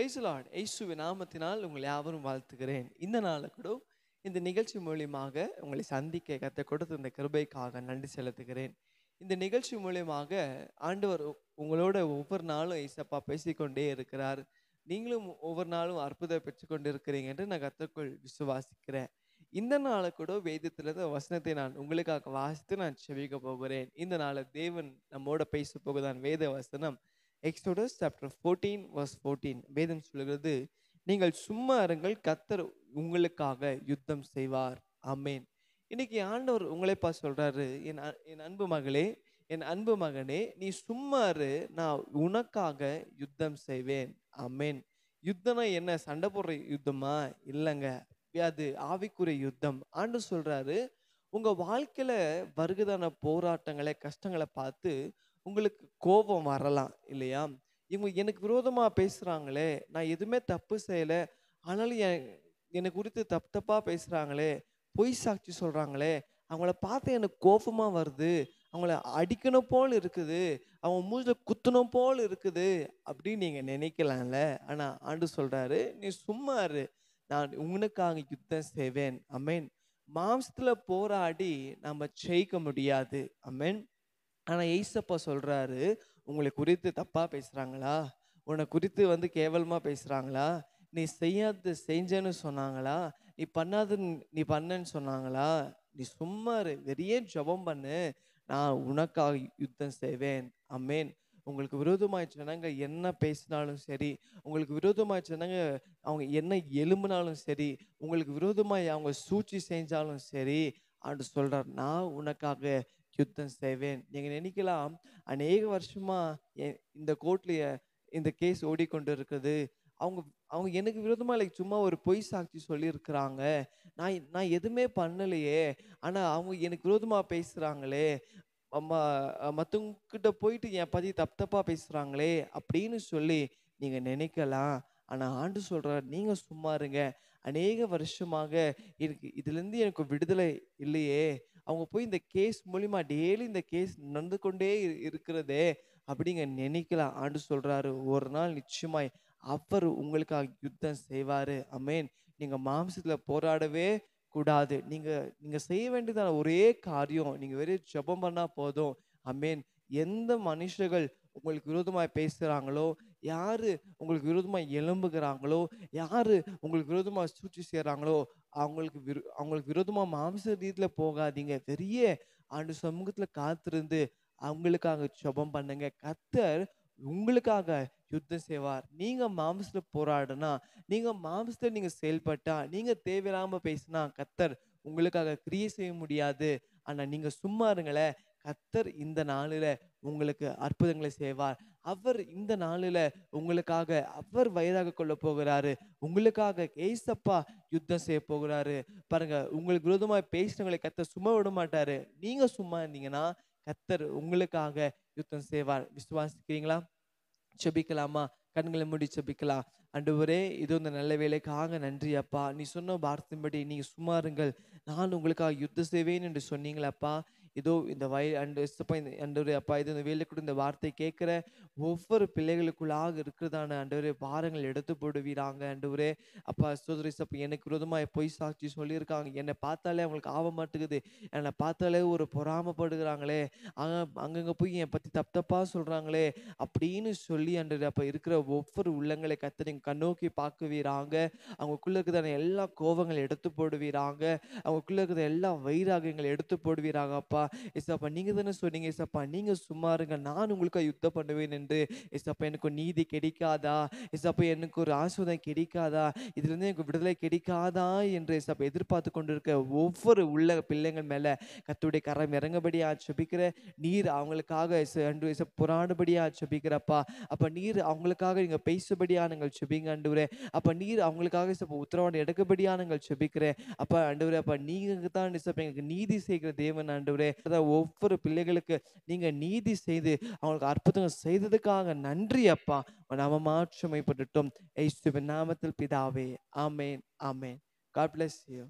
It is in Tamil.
Price Lord. இயேசுவின் நாமத்தினால் உங்களை யாவரும் வாழ்த்துகிறேன். இந்த நாள் கூட இந்த நிகழ்ச்சி மூலியமாக உங்களை சந்திக்க கர்த்தர் கொடுத்த இந்த கிருபைக்காக நன்றி செலுத்துகிறேன். இந்த நிகழ்ச்சி மூலியமாக ஆண்டவர் உங்களோட ஒவ்வொரு நாளும் இயேசப்பா பேசிக்கொண்டே இருக்கிறார். நீங்களும் ஒவ்வொரு நாளும் அற்புதம் பெற்றுக்கொண்டு இருக்கிறீங்க என்று நான் கர்த்தருக்குள் விசுவாசிக்கிறேன். இந்த நாளை கூட வேதத்திலிருந்து வசனத்தை நான் உங்களுக்காக வாசித்து நான் செவிக்க போகிறேன். இந்த நாளை தேவன் நம்மோட பேச போகுதான் வேத வசனம். Exodus chapter 14 verse 14 வேதம் சொல்கிறது, நீங்கள் சும்மா இருங்கள், கர்த்தர் உங்களுக்காக யுத்தம் செய்வார். ஆமென். இன்னைக்கு ஆண்டவர் உங்களை பார்த்து சொல்றாரு, என் அன்பு மகளே, என் அன்பு மகனே, நீ சும்மா இரு, நான் உனக்காக யுத்தம் செய்வேன். ஆமென். யுத்தம்னா என்ன? சண்டை போடுற யுத்தமா? இல்லைங்க, அது ஆவிக்குரிய யுத்தம். ஆண்டவர் சொல்றாரு, உங்க வாழ்க்கையில வருகிறதான போராட்டங்களை, கஷ்டங்களை பார்த்து உங்களுக்கு கோபம் வரலாம் இல்லையா? இவங்க எனக்கு விரோதமா பேசுறாங்களே, நான் எதுவுமே தப்பு செய்யலை, ஆனாலும் என்னை குறித்து தப்பு தப்பா பேசுறாங்களே, பொய் சாட்சி சொல்றாங்களே, அவங்கள பார்த்து எனக்கு கோபமா வருது, அவங்கள அடிக்கணும் போல் இருக்குது, அவங்க மூஞ்சில குத்தணும் போல் இருக்குது அப்படின்னு நீங்க நினைக்கலாம்ல. ஆனா ஆண்டு சொல்றாரு, நீ சும்மா இரு, நான் உனக்காக யுத்தம் செய்வேன். அமேன். மாம்சத்துல போராடி நம்ம ஜெயிக்க முடியாது. அமேன். ஆனா ஏசப்பா சொல்றாரு, உங்களை குறித்து தப்பா பேசுறாங்களா, உன்னை குறித்து கேவலமா பேசுறாங்களா, நீ செய்யாத செஞ்சேன்னு சொன்னாங்களா, நீ பண்ணாத நீ பண்ணன்னு சொன்னாங்களா, நீ சும்மா வெறியே ஜெபம் பண்ணு, நான் உனக்காக யுத்தம் செய்வேன். அமேன். உங்களுக்கு விரோதமாய் சொன்னாங்க என்ன பேசினாலும் சரி, உங்களுக்கு விரோதமாய் சொன்னாங்க அவங்க என்ன எலும்புனாலும் சரி, உங்களுக்கு விரோதமாய் அவங்க சூழ்ச்சி செஞ்சாலும் சரி, ஆண்டு சொல்றார், நான் உனக்காக யுத்தம் செய்வேன். நீங்க நினைக்கலாம், அநேக வருஷமா இந்த கோர்ட்ல இந்த கேஸ் ஓடிக்கொண்டு இருக்குது, அவங்க அவங்க எனக்கு விரோதமா சும்மா ஒரு பொய் சாட்சி சொல்லியிருக்கிறாங்க, நான் எதுவுமே பண்ணலையே, ஆனா அவங்க எனக்கு விரோதமா பேசுறாங்களே, மற்றவங்க கிட்ட போயிட்டு என் பத்தி தப்பு தப்பா பேசுறாங்களே அப்படின்னு சொல்லி நீங்க நினைக்கலாம். ஆனா ஆண்டு சொல்றார், நீங்க சும்மா இருங்க, அநேக வருஷமாக இதுல இருந்து எனக்கு விடுதலை இல்லையே, அவங்க போய் இந்த கேஸ் மூலியமா டெய்லி இந்த கேஸ் நடந்து கொண்டே இருக்கிறதே அப்படிங்க நினைக்கலாம். ஆண்டு சொல்றாரு, ஒரு நாள் நிச்சயமாய் அவர் உங்களுக்காக யுத்தம் செய்வாரு. அமேன். நீங்க மாம்சத்துல போராடவே கூடாது. நீங்க செய்ய வேண்டியதான ஒரே காரியம், நீங்க வெறும் ஜெபம் பண்ணா போதும். அமேன். எந்த மனுஷர்கள் உங்களுக்கு விரோதமாய் பேசுறாங்களோ, யாரு உங்களுக்கு விரோதமாய் எழும்புகிறாங்களோ, யாரு உங்களுக்கு விரோதமா சூழ்ச்சி செய்யறாங்களோ, அவங்களுக்கு விரோதமா மாம்ச ரீதியில போகாதீங்க. பெரிய ஆண்டு சமூகத்துல காத்திருந்து அவங்களுக்காக ஜெபம் பண்ணுங்க. கர்த்தர் உங்களுக்காக யுத்தம் செய்வார். நீங்க மாம்சத்துல போராடுனா, நீங்க மாம்சத்துல நீங்க செயல்பட்டா, நீங்க தேவையில்லாம பேசினா கர்த்தர் உங்களுக்காக கிரியை செய்ய முடியாது. ஆனா நீங்க சும்மா இருங்களேன், கர்த்தர் இந்த நாளில உங்களுக்கு அற்புதங்களை செய்வார். அவர் இந்த நாளில உங்களுக்காக அவர் வயதாக கொள்ள போகிறாரு. உங்களுக்காக ஏசப்பா யுத்தம் செய்ய போகிறாரு. பாருங்க, உங்களுக்கு விரோதமா பேசினவங்களை கர்த்தர் சும்மா விட மாட்டாரு. நீங்க சும்மா இருந்தீங்கன்னா கர்த்தர் உங்களுக்காக யுத்தம் செய்வார். விசுவாசிக்கிறீங்களா? செபிக்கலாமா? கண்களை மூடி செபிக்கலாம். ஆண்டவரே, இது இந்த நல்ல வேலைக்காக நன்றி அப்பா. நீ சொன்ன வார்த்தையின்படி நீங்க சும்மா இருங்கள், நான் உங்களுக்காக யுத்தம் செய்வேன் என்று சொன்னீங்களப்பா. இதோ இந்த ஆண்டவரே அப்பா, இது இந்த வேலை கூட இந்த வார்த்தை கேட்கிற ஒவ்வொரு பிள்ளைகளுக்குள்ளாக இருக்கிறதான ஆண்டவரே பாரங்கள் எடுத்து போடுவீராங்க. ஆண்டவரே அப்பா, சோதரி சப்பா, எனக்கு விரோதமா பொய் சாட்சி சொல்லியிருக்காங்க, என்னை பார்த்தாலே அவங்களுக்கு ஆக மாட்டேங்குது, என்னை பார்த்தாலே ஒரு பொறாமப்படுகிறாங்களே, அங்கங்க போய் என் பத்தி தப்பு தப்பா சொல்றாங்களே அப்படின்னு சொல்லி ஆண்டவரே அப்ப இருக்கிற ஒவ்வொரு உள்ளங்களை கர்த்தர் நீங்க கண்ணோக்கி பார்க்குவீராங்க. அவங்களுக்குள்ள இருக்கிற எல்லா கோபங்களை எடுத்து போடுவீராங்க. அவங்களுக்குள்ள இருக்கிற எல்லா வைராகியங்களை எடுத்து போடுவீராங்க அப்பா. ஏசப்பா, நீங்க தானே சொன்னீங்க ஏசப்பா, நீங்க சும்மா இருங்க, நான் உங்களுக்கு யுத்தம் பண்ணுவேன் என்று. ஏசப்பா, எனக்கு நீதி கிடைக்காதா? ஏசப்பா, எனக்கு ஒரு ஆசீர்வாதம் கிடைக்காதா? இதுல இருந்து எனக்கு விடுதலை கிடைக்காதா என்று ஏசப்பா எதிர்பார்த்து கொண்டிருக்க ஒவ்வொரு உள்ள பிள்ளைங்கள் மேல கர்த்தருடைய கரம் இறங்கபடியா ஜெபிக்கிற. நீர் அவங்களுக்காக போராடுபடியா ஜெபிக்கிறப்பா. அப்ப நீர் அவங்களுக்காக நீங்க பேசுபடியா நீங்கள் ஜெபிங்க ஆண்டவரே. அப்ப நீர் அவங்களுக்காக உத்தரவாதம் எடுக்கபடியா நீங்கள் ஜெபிக்கிறேன் அப்ப ஆண்டவரே. அப்ப நீங்க தான் எங்களுக்கு நீதி செய்கிற தேவன் ஆண்டவரே. ஒவ்வொரு பிள்ளைகளுக்கு நீங்க நீதி செய்து அவங்களுக்கு அற்புதங்கள் செய்ததுக்காக நன்றி அப்பா. நாம மாற்றமைப்பட்டுட்டோம் இயேசுவின் நாமத்தில் பிதாவே. ஆமென், ஆமென். God bless you.